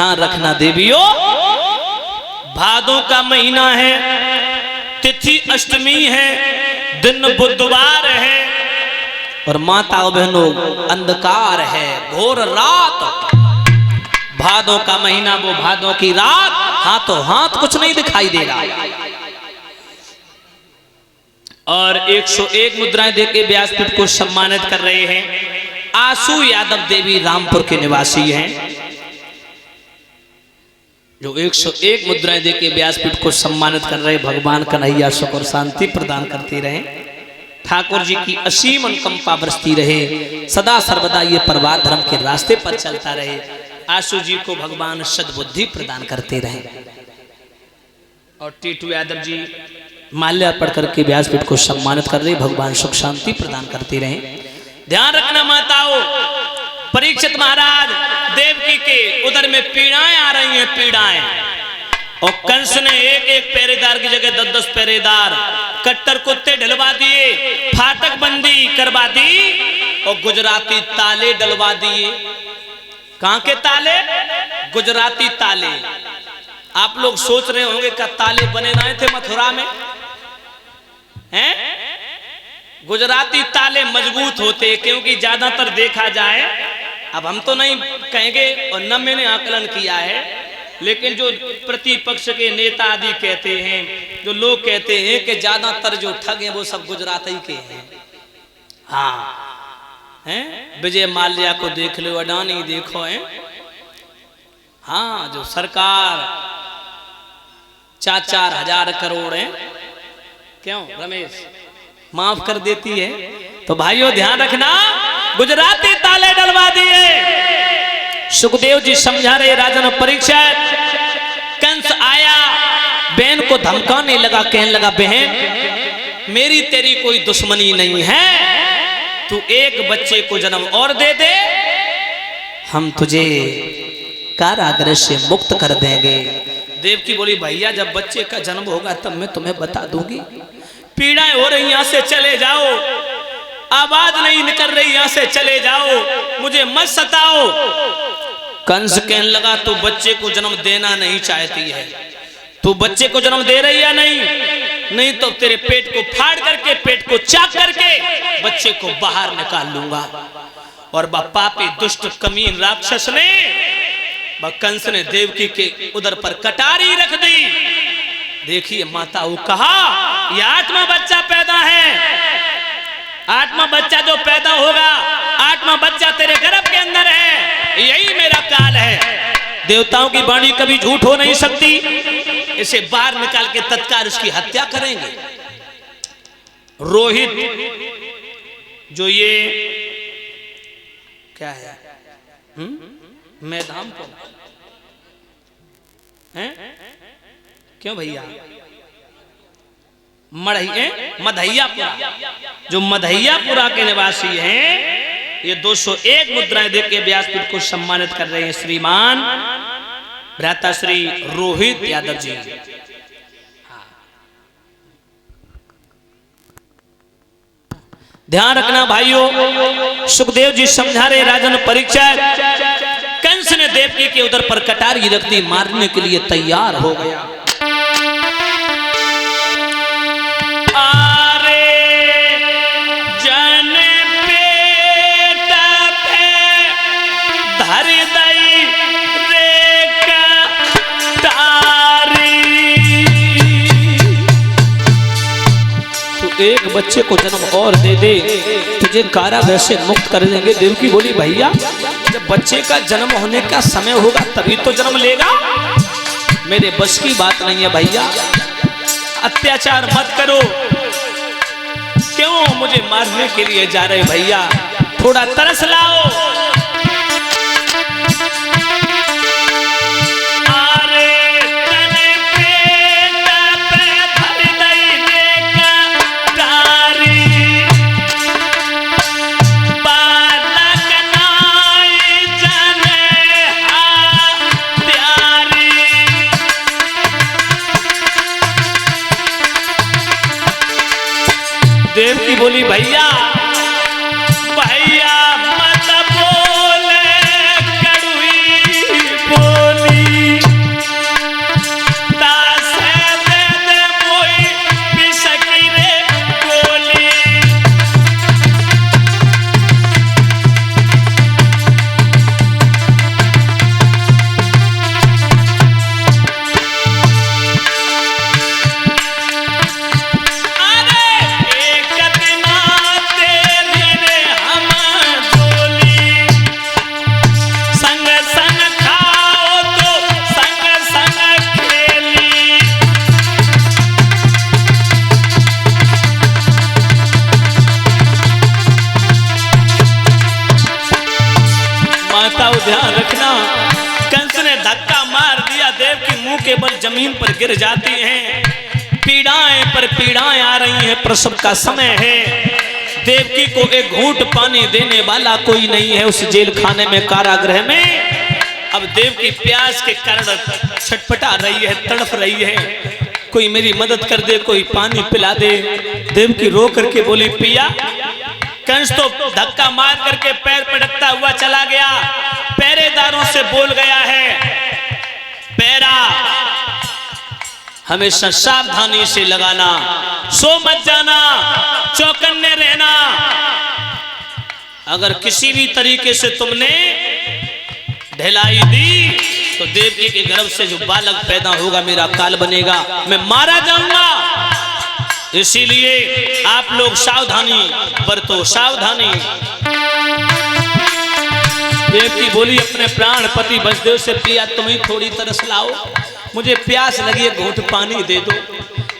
ध्यान रखना देवियों, भादों का महीना है, तिथि अष्टमी है, दिन बुधवार है और माताओं बहनों अंधकार है, घोर रात। भादों का महीना, वो भादों की रात, हाथों हाथ कुछ नहीं दिखाई दे रहा। और 101 मुद्राएं देके व्यासपीठ को सम्मानित कर रहे हैं। आशु यादव देवी रामपुर के निवासी हैं, जो 101 मुद्राएं देके व्यासपीठ को सम्मानित कर रहे। भगवान कन्हैया सुख और शांति प्रदान करते रहे, ठाकुर जी की असीम अनुकंपा बरसती रहे, सदा सर्वदा ये परिवार धर्म के रास्ते पर चलता रहे। आशु जी को भगवान सद्बुद्धि प्रदान करते रहे। और टीटू यादव जी माल्या पढ़ करके व्यासपीठ को सम्मानित कर रहे, भगवान सुख शांति प्रदान करते रहे। ध्यान रखना माताओं, परीक्षित महाराज देवकी के उदर में पीड़ाएं आ रही हैं, पीड़ाएं। और कंस ने एक एक पहरेदार की जगह 10-10 पहरेदार, कट्टर कुत्ते ढलवा दिए, फाटक बंदी करवा दी और गुजराती ताले डलवा दिए। कहां के ताले? गुजराती ताले। आप लोग सोच रहे होंगे क्या ताले बने रहे थे मथुरा में? हैं? गुजराती ताले मजबूत होते, क्योंकि ज्यादातर देखा जाए, अब हम तो नहीं कहेंगे और न मैंने आकलन किया है, लेकिन जो प्रतिपक्ष के नेता आदि कहते हैं, जो लोग कहते हैं कि ज्यादातर जो ठग हैं वो सब गुजराती के हैं। हाँ, हैं? विजय माल्या को देख लो, अडानी देखो, हैं? हाँ, जो सरकार 4-4 हजार करोड़ है, क्यों रमेश माफ कर देती है? तो भाइयों ध्यान रखना, गुजराती ताले डलवा दिए। सुखदेव जी समझा रहे राजन परीक्षित। कंस आया, बहन को धमकाने लगा, कहने लगा बहन मेरी तेरी कोई दुश्मनी नहीं है, तू एक बच्चे को जन्म और दे दे, हम तुझे कारागृह से मुक्त कर देंगे। देवकी बोली भैया जब बच्चे का जन्म होगा तब मैं तुम्हें बता दूंगी। पीड़ाएं हो रही, यहां से चले जाओ, आवाज नहीं निकल रही, यहां से चले जाओ, मुझे मत सताओ। कंस कहने लगा तू बच्चे को जन्म देना नहीं चाहती है, तू बच्चे को जन्म दे रही है नहीं? नहीं तो तेरे पेट को फाड़ करके, पेट को चाक करके बच्चे को बाहर निकाल लूंगा। और वह पापी दुष्ट कमीन राक्षस ने, वह कंस ने देवकी के उदर पर कटारी रख दी। देखिए माताओं, कहा यह आठवां बच्चा पैदा है, आठवां बच्चा जो पैदा होगा, आठवां बच्चा तेरे गर्भ के अंदर है, यही मेरा काल है। देवताओं की वाणी कभी झूठ हो नहीं सकती। इसे बाहर निकाल के तत्काल उसकी हत्या करेंगे। रोहित जो ये क्या है, मैदान को हैं? क्यों भैया? मधैयापुरा, जो मधैयापुरा के निवासी हैं, ये 201 मुद्राएं देके व्यासपीठ को सम्मानित कर रहे हैं श्रीमान भ्राता श्री रोहित यादव जी। ध्यान रखना भाइयों, सुखदेव जी समझा रहे राजन परीक्षित। कंस ने देवकी के उदर पर कटारी रख दी, मारने के लिए तैयार हो गया। एक बच्चे को जन्म और दे दे, तुझे कारागृह से मुक्त कर देंगे। देवकी बोली भैया जब बच्चे का जन्म होने का समय होगा तभी तो जन्म लेगा, मेरे बस की बात नहीं है भैया, अत्याचार मत करो। क्यों मुझे मारने के लिए जा रहे भैया, थोड़ा तरस लाओ। देवकी बोली भैया भैया मत बोले कड़वी बोली, मार दिया। देव की मुंह के बल जमीन पर गिर जाती हैं। पीड़ाएं पर पीड़ाएं आ रही हैं, प्रसव का समय है। देवकी को एक घूंट पानी देने वाला कोई नहीं है उस जेल खाने में, कारागृह में। अब देव की प्यास के कारण छटपटा रही है, तड़प रही है। कोई मेरी मदद कर दे, कोई पानी पिला दे। देवकी रो करके बोली, पिया। कंस तो धक्का मार करके पैर पटकता हुआ चला गया। पहरेदारों से बोल गया है, पैरा हमेशा सावधानी से लगाना, सो मत जाना, चौकन्ने रहना। अगर किसी भी तरीके से तुमने ढिलाई दी तो देवकी के गर्भ से जो बालक पैदा होगा मेरा काल बनेगा, मैं मारा जाऊंगा। इसीलिए आप लोग सावधानी बरतो, सावधानी। देवकी बोली अपने प्राण पति वसुदेव से, पिया तुम ही थोड़ी तरस लाओ, मुझे प्यास लगी है, घूंट पानी दे दो।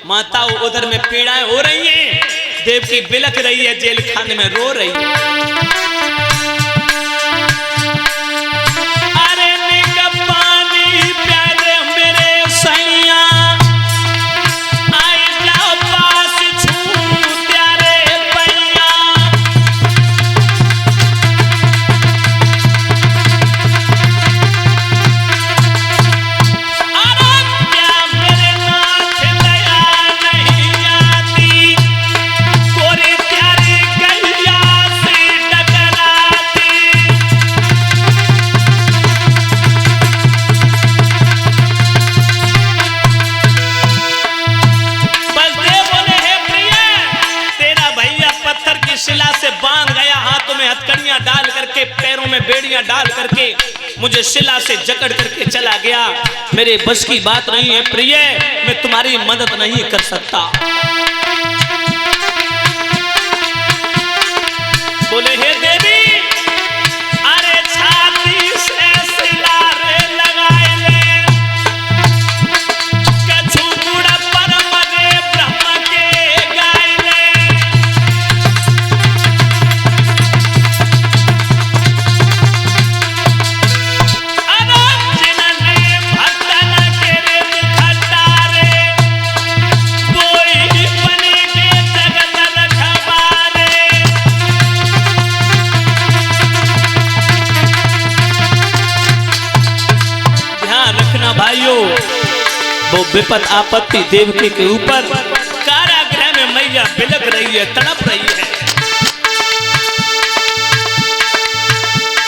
माता उधर में पीड़ाएं हो रही हैं। देवकी बिलख रही है, जेल खाने में रो रही है। अरे निका पानी प्यारे मेरे सैया, आई जाओ पास छू प्यारे पैया। अरे क्या मेरे नाथ दया नहीं आती, कोरी प्यारी गैया से टकराती। बलदेव बोले, हे प्रिय, तेरा भैया पत्थर की शिला से बांध गया, हाथों में हथकड़ियां डाल करके, पैरों में बेड़ियां डाल करके मुझे शिला से जकड़ करके चला गया। मेरे बस की बात नहीं है प्रिय, मैं तुम्हारी मदद नहीं कर सकता। बोले, हे देवी, अरे छाती से शिला रे लगाए ले, कछु गुड़ पर मगे ब्रह्म के गाय ले। अरे जिनने भक्तन के रे मुखटारे, कोई बने के जगत रखवारे। ध्यान रखना भाइयों, वो विपत आपत्ति देवकी के ऊपर, कारागृह में मैया बिलख रही है, तड़प रही है।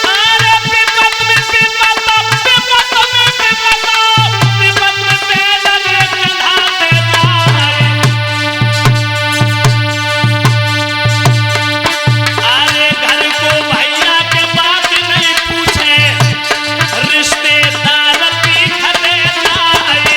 अरे विपत में विपत, विपत में विपत, विपत में पैदल एक धाते जाए। अरे घर को भैया के बात नहीं पूछे, रिश्तेदार की खरे जाए।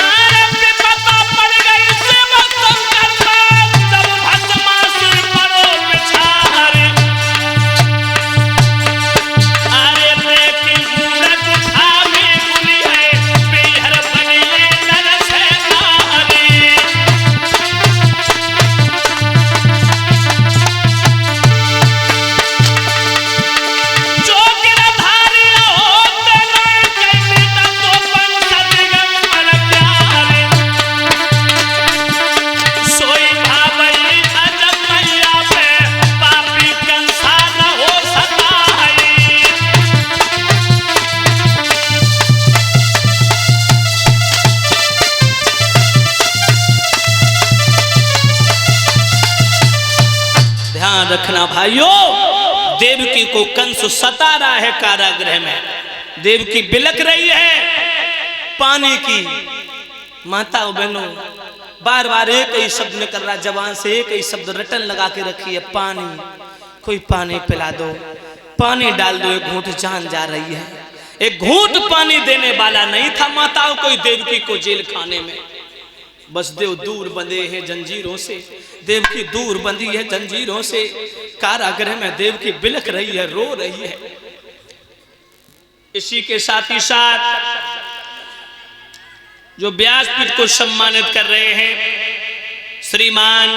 अरे विपत पड़ गई सेवक शंकर पर, जब भस्मासुर पड़ो पिछारे। अरे देखी मूरत छावे गुली है, पीहर बनिए नर से नारी। जो गिरधारी होते नहीं कहीं मीठा तो पंचद गंबर प्यारे। सोई भावई अजब मैया पे, पापी कंसा न हो सताई। ध्यान रखना भाइयों, देवकी को कंस सता रहा है कारागृह में। देवकी बिलख रही है पानी की। माताओं बहनों, बार बार एक ही शब्द निकल रहा जबान से, एक ही शब्द रटन लगा के रखी है, पानी। कोई पानी पिला दो, पानी डाल दो, एक घूंट जान जा रही है। एक घूंट पानी देने वाला नहीं था माताओं कोई देवकी को जेल खाने में। वसुदेव दूर बंधे हैं जंजीरों से, देवकी दूर बंधी है जंजीरों से। कारागृह में देवकी बिलख रही है, रो रही है। इसी के साथ ही साथ जो व्यासपीठ को सम्मानित कर रहे हैं श्रीमान